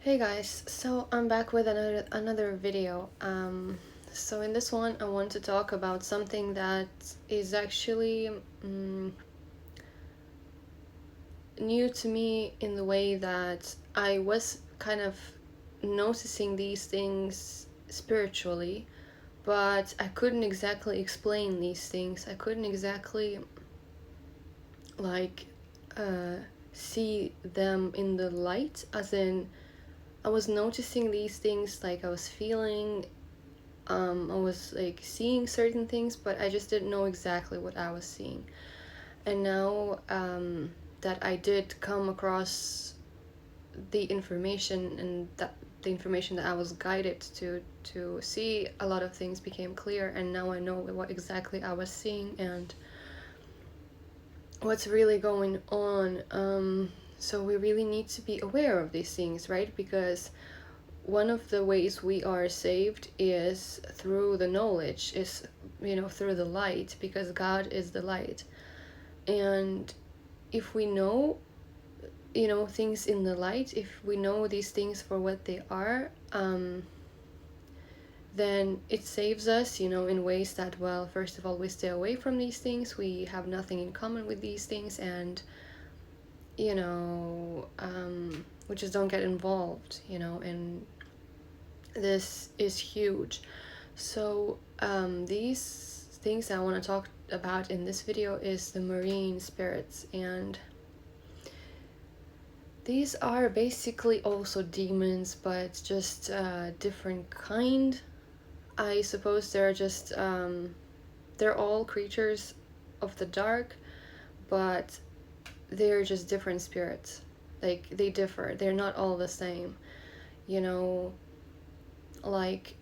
Hey guys, so I'm back with another video. So in this one I want to talk about something that is actually new to me in the way that I was kind of noticing these things spiritually, but I couldn't exactly explain these things. I couldn't exactly like see them in the light, as in I was noticing these things, like I was feeling, I was like seeing certain things, but I just didn't know exactly what I was seeing. And now that I did come across the information, and that the information that I was guided to see, a lot of things became clear, and now I know what exactly I was seeing and what's really going on. So we really need to be aware of these things, right? Because one of the ways we are saved is through the knowledge, is through the light, because God is the light. And if we know things in the light, if we know these things for what they are, then it saves us, in ways that, well, first of all, we stay away from these things, we have nothing in common with these things, and we just don't get involved, and this is huge. So these things I want to talk about in this video is the marine spirits, and these are basically also demons, but just a different kind. I suppose they're just they're all creatures of the dark, but they're just different spirits. Like, they differ, they're not all the same, like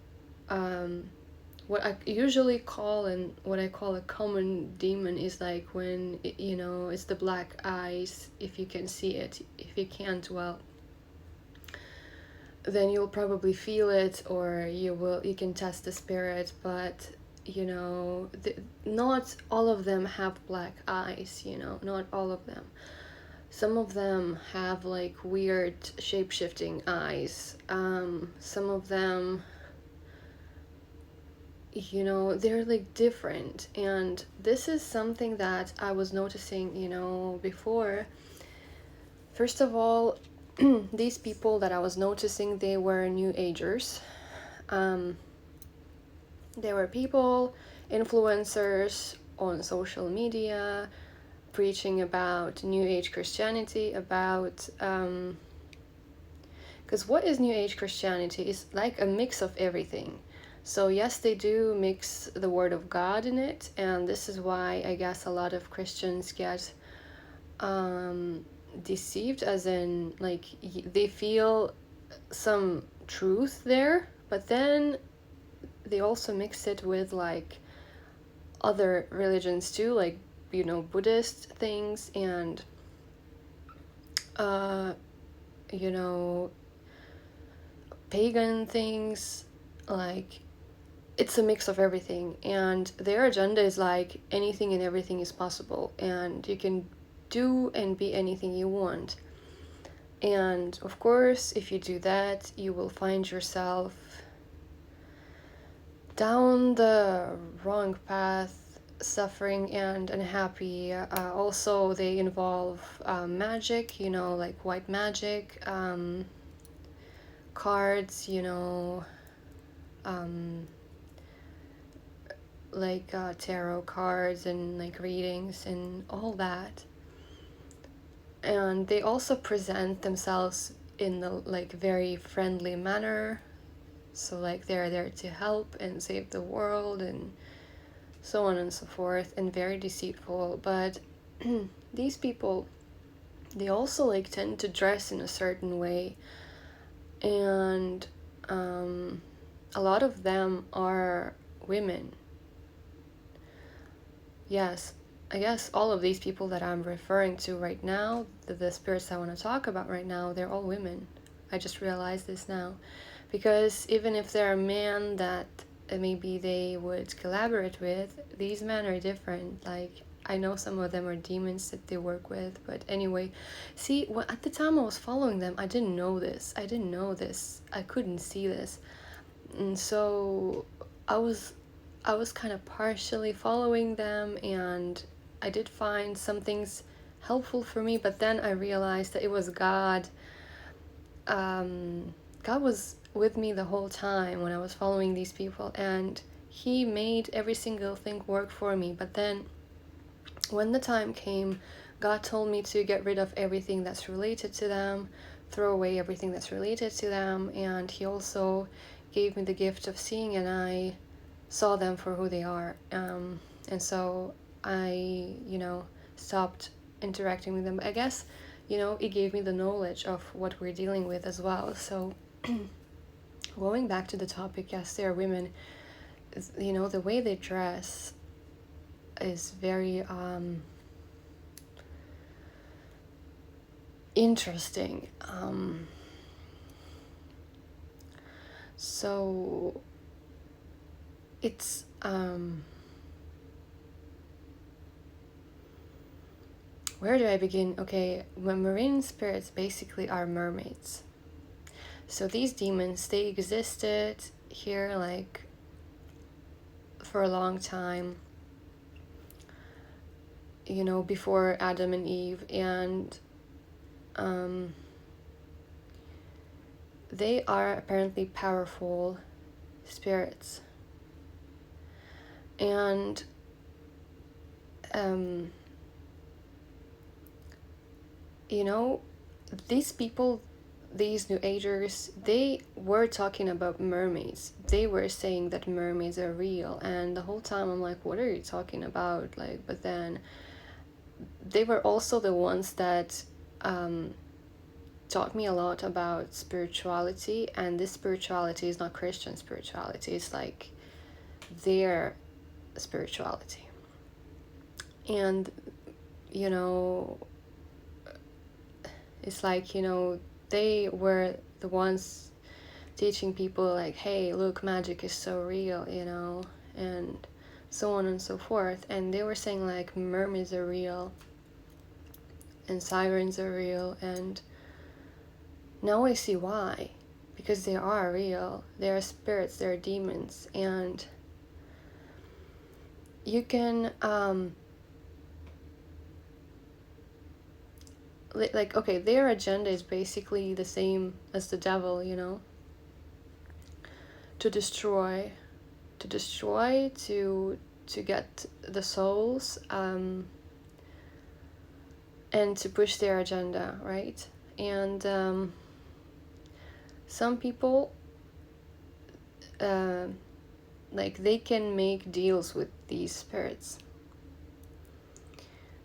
what I usually call, and what I call a common demon, is like when it's the black eyes. If you can see it, if you can't, well, then you'll probably feel it, or you can test the spirit. But not all of them have black eyes, not all of them. Some of them have like weird shape-shifting eyes. Some of them, they're like different. And this is something that I was noticing, before. First of all, these people that I was noticing, they were New Agers. They were people, influencers on social media, preaching about New Age Christianity, about because what is New Age Christianity is like a mix of everything. So yes, they do mix the word of God in it, and this is why I guess a lot of Christians get deceived, as in, like, they feel some truth there, but then they also mix it with like other religions too, like Buddhist things, and pagan things. Like, it's a mix of everything, and their agenda is like anything and everything is possible, and you can do and be anything you want. And of course, if you do that, you will find yourself down the wrong path, suffering and unhappy. Also, they involve magic, like white magic, cards, like tarot cards and like readings and all that. And they also present themselves in the like very friendly manner, so like they're there to help and save the world and so on and so forth, and very deceitful. But these people, they also like tend to dress in a certain way, and a lot of them are women. Yes, I guess all of these people that I'm referring to right now, the spirits I want to talk about right now, they're all women. I just realized this now. Because even if they're a man that maybe they would collaborate with, these men are different. Like, I know some of them are demons that they work with, but anyway, see, at the time I was following them, I didn't know this. I couldn't see this. And so I was kind of partially following them, and I did find some things helpful for me, but then I realized that it was God. God was with me the whole time when I was following these people, and He made every single thing work for me. But then when the time came, God told me to get rid of everything that's related to them, throw away everything that's related to them, and He also gave me the gift of seeing, and I saw them for who they are. And so I, stopped interacting with them. I guess, it gave me the knowledge of what we're dealing with as well. So going back to the topic, yes, there are women, the way they dress is very interesting. So it's where do I begin? Okay, marine spirits basically are mermaids. So these demons, they existed here like for a long time, before Adam and Eve, and they are apparently powerful spirits. And these people, these New Agers, they were talking about mermaids. They were saying that mermaids are real, and the whole time I'm like, what are you talking about? Like, but then they were also the ones that taught me a lot about spirituality, and this spirituality is not Christian spirituality. It's like their spirituality. And it's like, they were the ones teaching people like, hey, look, magic is so real, and so on and so forth. And they were saying like mermaids are real and sirens are real, and now I see why. Because they are real. They are spirits, they are demons, and you can like, okay, their agenda is basically the same as the devil, to destroy, to get the souls, and to push their agenda, right? And some people, like, they can make deals with these spirits.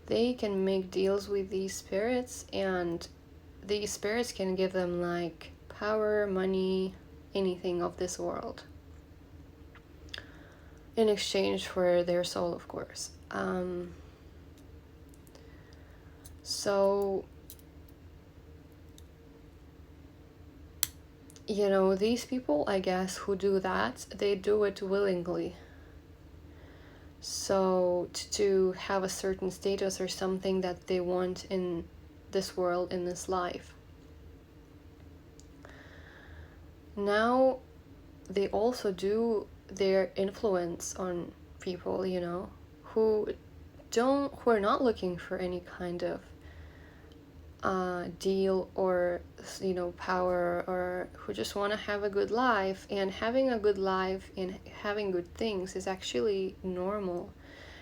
They can make deals with these spirits, and these spirits can give them like power, money, anything of this world, in exchange for their soul, of course. So these people, I guess, who do that, they do it willingly. So to have a certain status or something that they want in this world, in this life. Now they also do their influence on people, who are not looking for any kind of deal or power, or who just want to have a good life. And having a good life and having good things is actually normal.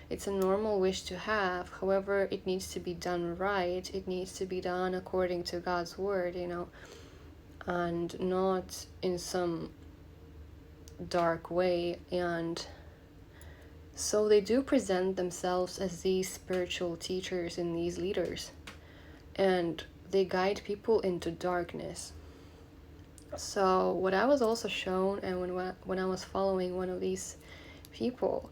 It's a normal wish to have. However, it needs to be done right. It needs to be done according to God's word, and not in some dark way. And so they do present themselves as these spiritual teachers and these leaders, and they guide people into darkness. So what I was also shown, and when I was following one of these people,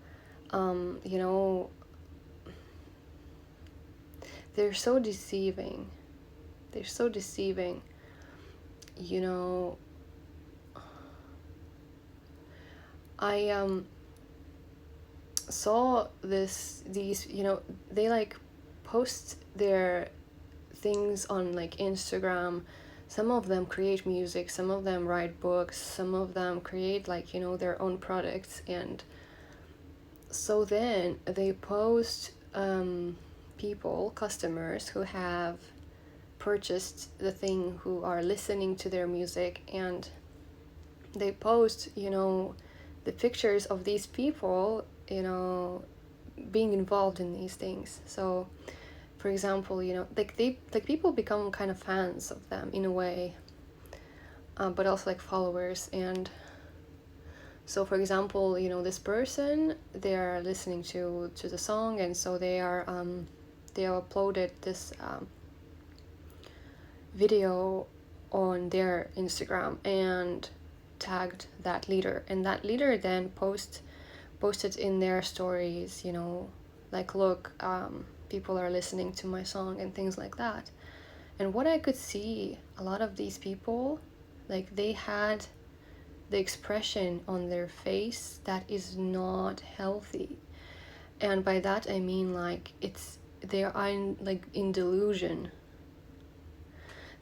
they're so deceiving. saw these, they like post their things on like Instagram. Some of them create music, some of them write books, some of them create like, their own products. And so then they post people, customers who have purchased the thing, who are listening to their music, and they post, the pictures of these people, being involved in these things. So for example, like people become kind of fans of them in a way, but also like followers. And so for example, this person, they are listening to the song, and so they have uploaded this video on their Instagram and tagged that leader, and that leader then posted in their stories, like, look, people are listening to my song and things like that. And what I could see, a lot of these people, like, they had the expression on their face that is not healthy. And by that I mean, like, they are in delusion.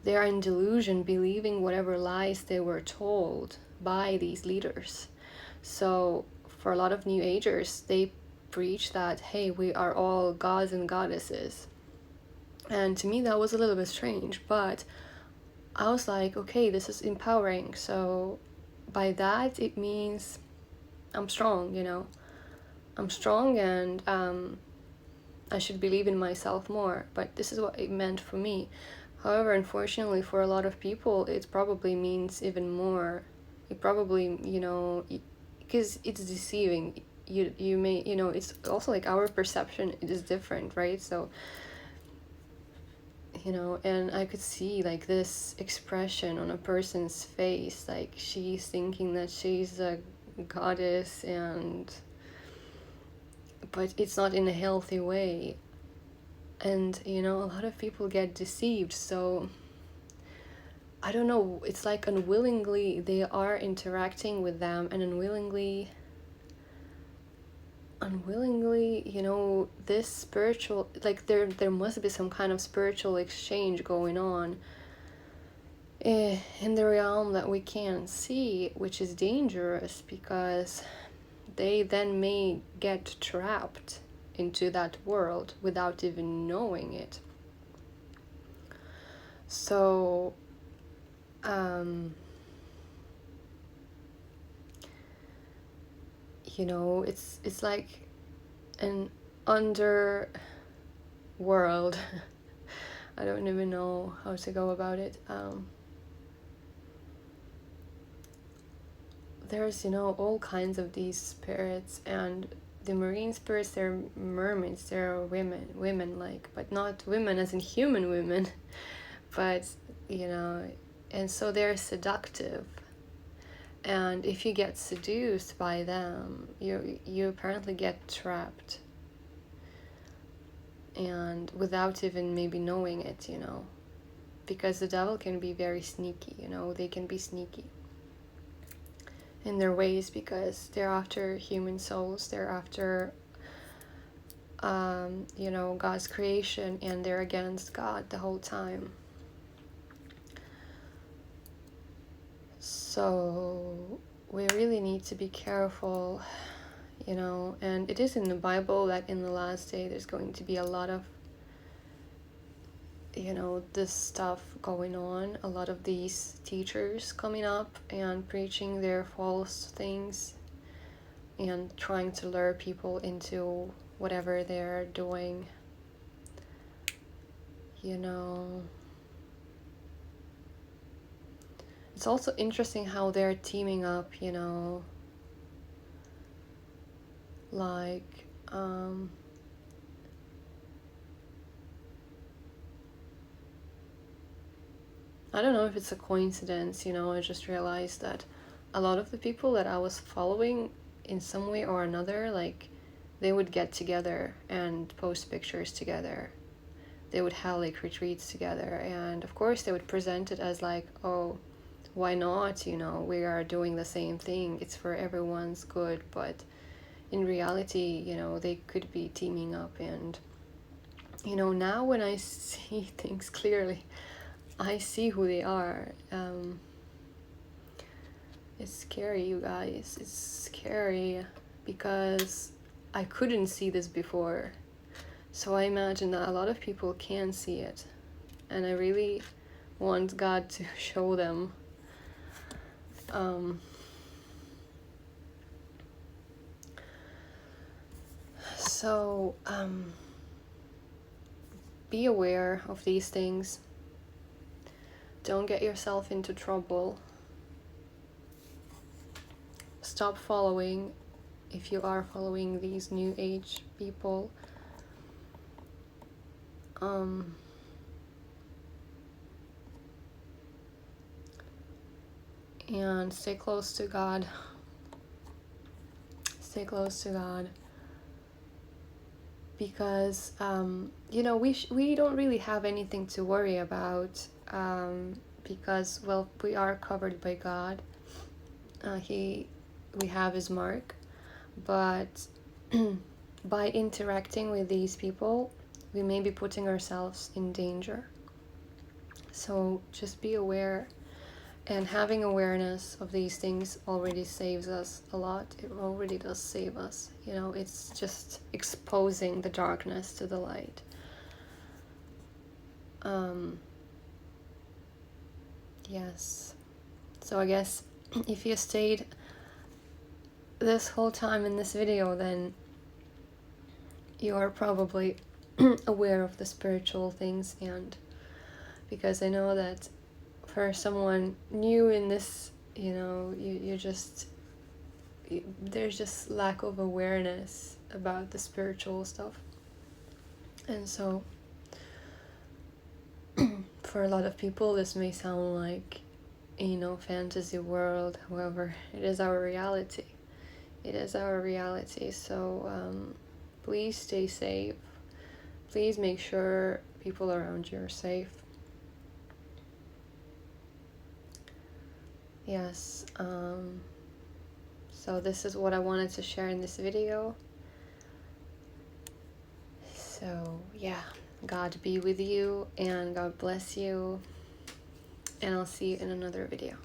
They are in delusion, believing whatever lies they were told by these leaders. So for a lot of New Agers, they preach that, hey, we are all gods and goddesses. And to me that was a little bit strange, but I was like, okay, this is empowering. So by that it means I'm strong, I'm strong, and I should believe in myself more. But this is what it meant for me. However, unfortunately for a lot of people, it probably means even more. It probably, because it's deceiving. You may, it's also like our perception is different, right? So, and I could see like this expression on a person's face, like she's thinking that she's a goddess, but it's not in a healthy way. And a lot of people get deceived. So I don't know, it's like unwillingly they are interacting with them, and unwillingly, this spiritual, like, there must be some kind of spiritual exchange going on in the realm that we can't see, which is dangerous, because they then may get trapped into that world without even knowing it. So it's like an underworld. I don't even know how to go about it. There's all kinds of these spirits, and the marine spirits, they're mermaids, they're women, like, but not women as in human women, but and so they're seductive. And if you get seduced by them, you apparently get trapped, and without even maybe knowing it, because the devil can be very sneaky. They can be sneaky in their ways, because they're after human souls, they're after God's creation, and they're against God the whole time. So we really need to be careful, and it is in the Bible that in the last day there's going to be a lot of this stuff going on, a lot of these teachers coming up and preaching their false things and trying to lure people into whatever they're doing. It's also interesting how they're teaming up, like I don't know if it's a coincidence, I just realized that a lot of the people that I was following in some way or another, like, they would get together and post pictures together. They would have like retreats together, and of course they would present it as like, oh, why not, we are doing the same thing, it's for everyone's good. But in reality, you know, they could be teaming up. And, you know, now when I see things clearly, I see who they are. It's scary, you guys. It's scary because I couldn't see this before. So I imagine that a lot of people can see it. And I really want God to show them. So be aware of these things. Don't get yourself into trouble. Stop following, if you are following these new age people. And stay close to God. Stay close to God. Because, you know, we don't really have anything to worry about. Because, well, we are covered by God. We have His mark. But by interacting with these people, we may be putting ourselves in danger. So just be aware. And having awareness of these things already saves us a lot. It already does save us. You know, it's just exposing the darkness to the light. Yes. So I guess if you stayed this whole time in this video, then you are probably aware of the spiritual things. And because I know that for someone new in this, you know, there's just lack of awareness about the spiritual stuff. And so for a lot of people this may sound like, you know, fantasy world. However, it is our reality. It is our reality. So please stay safe. Please make sure people around you are safe. Yes. So this is what I wanted to share in this video. So yeah, God be with you and God bless you. And I'll see you in another video.